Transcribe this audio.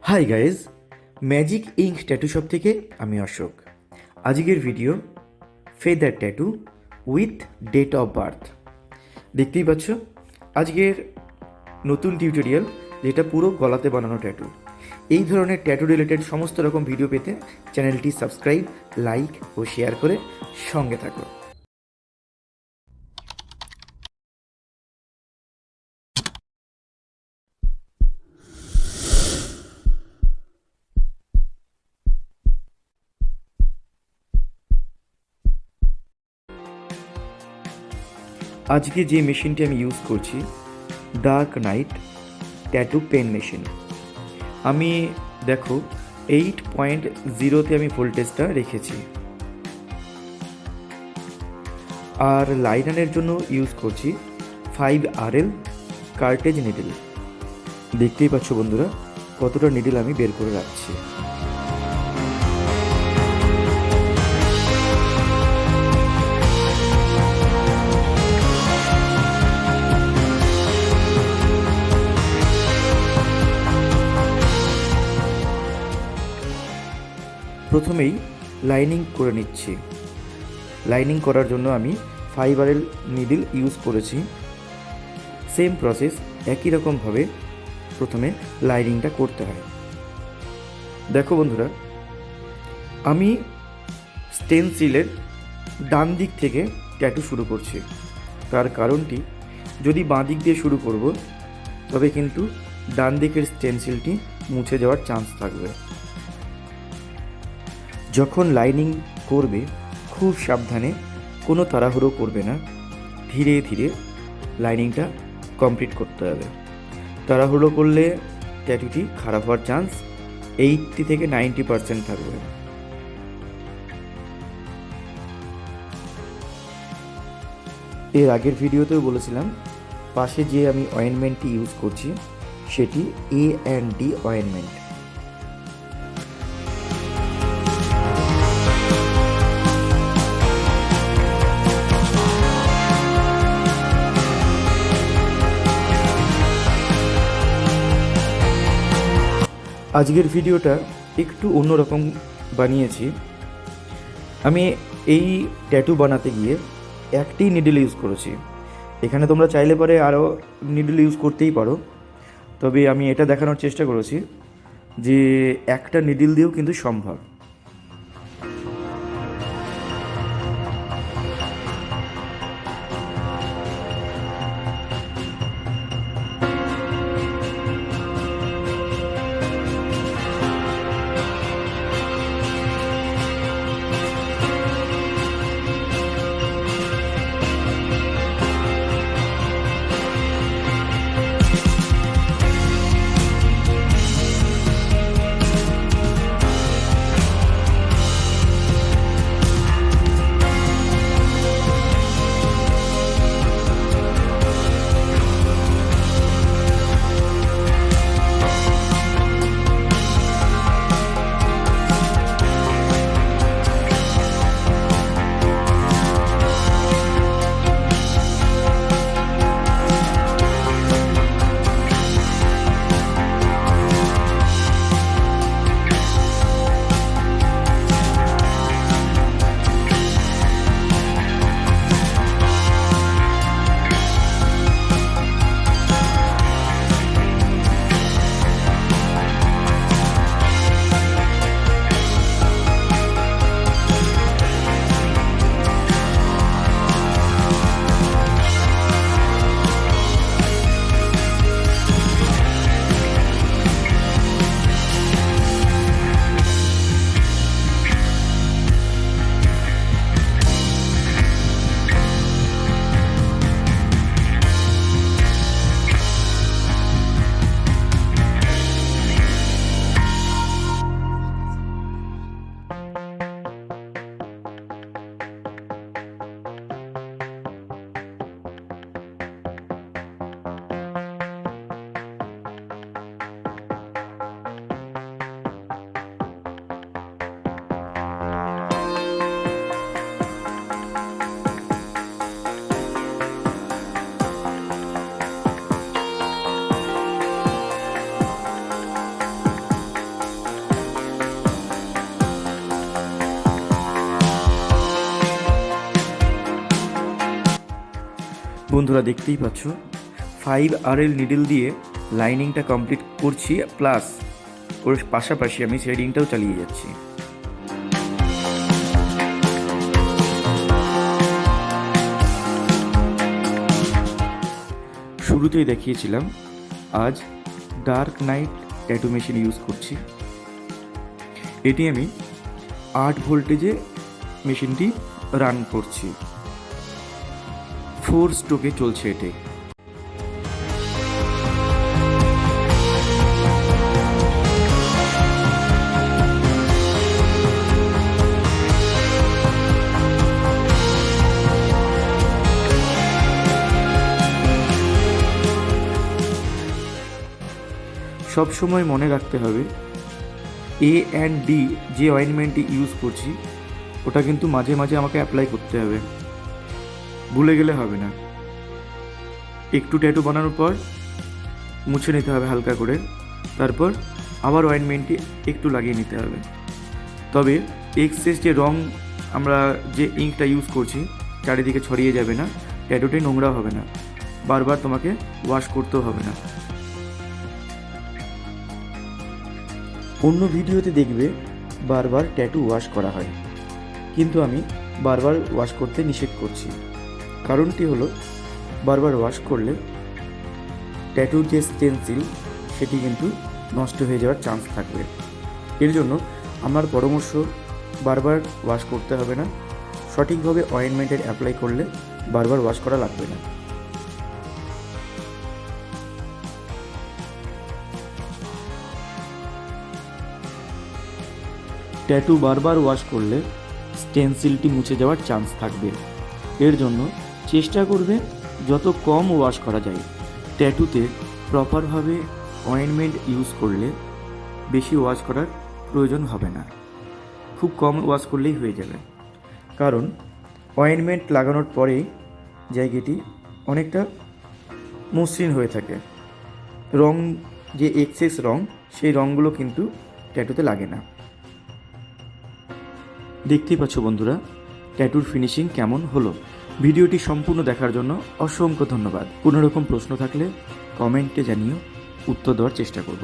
High guys, magic ink tattoo shop থেকে আমি অশোক। আজকের video feather tattoo with date of birth. দেখতেই পাচ্ছ আজকের নতুন টিউটোরিয়াল, যেটা পুরো গলাতে বানানো ট্যাটু। এই ধরনের ট্যাটু রিলেটেড সমস্ত রকম ভিডিও পেতে চ্যানেলটি সাবস্ক্রাইব, লাইক ও শেয়ার করে সঙ্গে থাকো। আজকে যে মেশিনটি আমি ইউজ করছি, dark knight tattoo pen machine. আমি দেখো 8.0-তে আমি ভোল্টেজটা রেখেছি। আর লাইনারের জন্য ইউজ করছি 5RL কার্টেজ নিডল। দেখতেই পাচ্ছ বন্ধুরা কতটা নিডল আমি বের করে রাখছি। প্রথমেই লাইনিং করে নিচ্ছি। লাইনিং করার জন্য আমি 5RL নিডল ইউজ করেছি। সেম প্রসেস, একই রকমভাবে প্রথমে লাইনিংটা করতে হয়। দেখো বন্ধুরা, আমি স্টেনসিলের ডান দিক থেকে ট্যাটু শুরু করছি। তার কারণটি, যদি বাঁ দিক দিয়ে শুরু করব তবে কিন্তু ডান দিকের স্টেনসিলটি মুছে যাওয়ার চান্স থাকবে। যখন লাইনিং করবে খুব সাবধানে, কোনো তাড়াহুড়ো করবে না, ধীরে ধীরে লাইনিংটা কমপ্লিট করতে হবে। তাড়াহুড়ো করলে ট্যাটুটি খারাপ হওয়ার চান্স 80 থেকে 90% থাকবে। এর আগের ভিডিওতেও বলেছিলাম, পাশে যে আমি অয়েনমেন্টটি ইউজ করছি সেটি A&D অয়েনমেন্ট। আজকের ভিডিওটা একটু অন্যরকম বানিয়েছি। আমি এই ট্যাটু বানাতে গিয়ে একটি নিডল ইউজ করেছি। এখানে তোমরা চাইলে পরে আরও নিডল ইউজ করতেই পারো, তবে আমি এটা দেখানোর চেষ্টা করেছি যে একটা নিডল দিয়েও কিন্তু সম্ভব। বন্ধুরা দেখতেই পাচ্ছ 5RL নিডল দিয়ে লাইনিংটা কমপ্লিট করছি, প্লাস ওর পাশাপাশি আমি শেডিংটাও চালিয়ে যাচ্ছি। শুরুতেই দেখিয়েছিলাম আজ dark knight tattoo machine use করছি। এটি আমি 8 ভোল্টেজে মেশিনটি রান করছি, 4 স্ট্রোকে চলছে এটি। সব সময় মনে রাখতে হবে A&D যে অয়েনমেন্টটি ইউজ করছি ওটা কিন্তু মাঝে মাঝে আমাকে অ্যাপ্লাই করতে হবে, ভুলে গেলে হবে না। একটু ট্যাটু বানানোর পর মুছে নিতে হবে হালকা করে, তারপর আবার অয়েনমেন্টটি একটু লাগিয়ে নিতে হবে। তবে এক্সেস যে রং আমরা যে ইঙ্কটা ইউজ করছি চারিদিকে ছড়িয়ে যাবে না, ট্যাটুটাই নোংরা হবে না, বারবার তোমাকে ওয়াশ করতেও হবে না। অন্য ভিডিওতে দেখবে বারবার ট্যাটু ওয়াশ করা হয়, কিন্তু আমি বারবার ওয়াশ করতে নিষেধ করছি। কারণটি হলো বারবার ওয়াশ করলে ট্যাটুর যে স্টেনসিল সেটি কিন্তু নষ্ট হয়ে যাওয়ার চান্স থাকবে। এর জন্য আমার পরামর্শ বারবার ওয়াশ করতে হবে না, সঠিকভাবে অয়েনমেন্টের অ্যাপ্লাই করলে বারবার ওয়াশ করা লাগবে না। ট্যাটু বারবার ওয়াশ করলে স্টেনসিলটি মুছে যাওয়ার চান্স থাকবে। এর জন্য চেষ্টা করবে যত কম ওয়াশ করা যায়। ট্যাটুতে প্রপারভাবে অয়েনমেন্ট ইউজ করলে বেশি ওয়াশ করার প্রয়োজন হবে না, খুব কম ওয়াশ করলেই হয়ে যাবে। কারণ অয়েনমেন্ট লাগানোর পরেই জায়গাটি অনেকটা মসৃণ হয়ে থাকে, রং যে এক্সেস রং সেই রঙগুলো কিন্তু ট্যাটুতে লাগে না। দেখতেই পাচ্ছ বন্ধুরা ট্যাটুর ফিনিশিং কেমন হলো। ভিডিওটি সম্পূর্ণ দেখার জন্য অসংখ্য ধন্যবাদ। কোনো রকম প্রশ্ন থাকলে কমেন্টে জানিও, উত্তর দেওয়ার চেষ্টা করব।